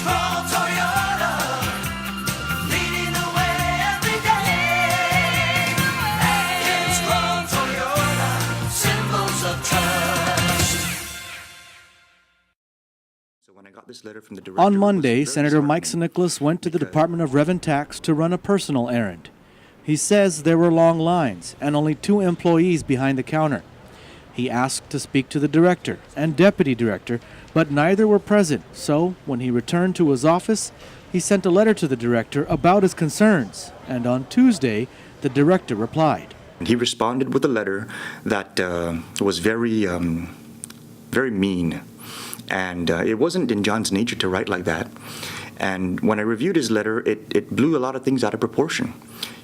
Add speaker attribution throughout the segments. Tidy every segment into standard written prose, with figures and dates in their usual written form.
Speaker 1: from Toyota, leading the way every day. Atkins from Toyota, symbols of trust.
Speaker 2: So when I got this letter from the director,
Speaker 3: On
Speaker 2: it was
Speaker 3: Monday,
Speaker 2: very
Speaker 3: Senator Mike
Speaker 2: disheartening
Speaker 3: Nicholas went to the
Speaker 2: because-
Speaker 3: Department of Rev and Tax to run a personal errand. He says there were long lines and only 2 employees behind the counter. He asked to speak to the director and deputy director, but neither were present. So when he returned to his office, he sent a letter to the director about his concerns. And on Tuesday, the director replied.
Speaker 2: He responded with a letter that was very mean. And it wasn't in John's nature to write like that. And when I reviewed his letter, it blew a lot of things out of proportion.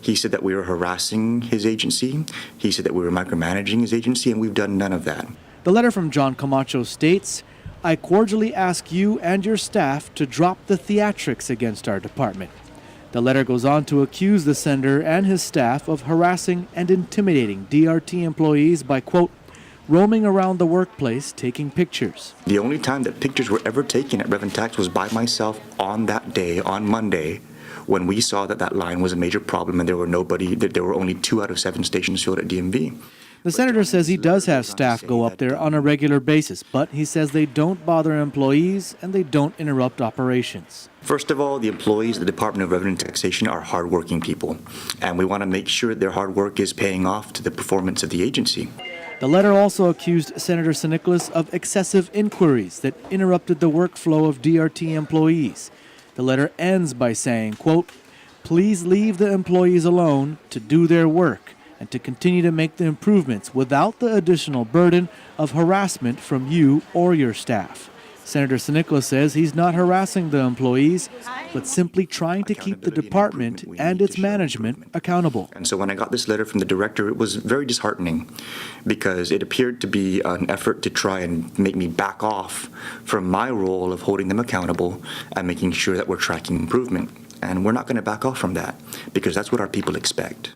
Speaker 2: He said that we were harassing his agency. He said that we were micromanaging his agency, and we've done none of that.
Speaker 3: The letter from John Camacho states, I cordially ask you and your staff to drop the theatrics against our department. The letter goes on to accuse the sender and his staff of harassing and intimidating DRT employees by, quote, roaming around the workplace taking pictures.
Speaker 2: The only time that pictures were ever taken at Rev and Tax was by myself on that day, on Monday, when we saw that that line was a major problem and there were only 2 out of 7 stations filled at DMV.
Speaker 3: The senator says he does have staff go up there on a regular basis, but he says they don't bother employees and they don't interrupt operations.
Speaker 2: First of all, the employees of the Department of Revenue and Taxation are hardworking people, and we want to make sure their hard work is paying off to the performance of the agency.
Speaker 3: The letter also accused Senator Nicholas of excessive inquiries that interrupted the workflow of DRT employees. The letter ends by saying, quote, please leave the employees alone to do their work and to continue to make the improvements without the additional burden of harassment from you or your staff. Senator Nicholas says he's not harassing the employees, but simply trying to keep the department and its management accountable.
Speaker 2: And so when I got this letter from the director, it was very disheartening because it appeared to be an effort to try and make me back off from my role of holding them accountable and making sure that we're tracking improvement. And we're not going to back off from that because that's what our people expect.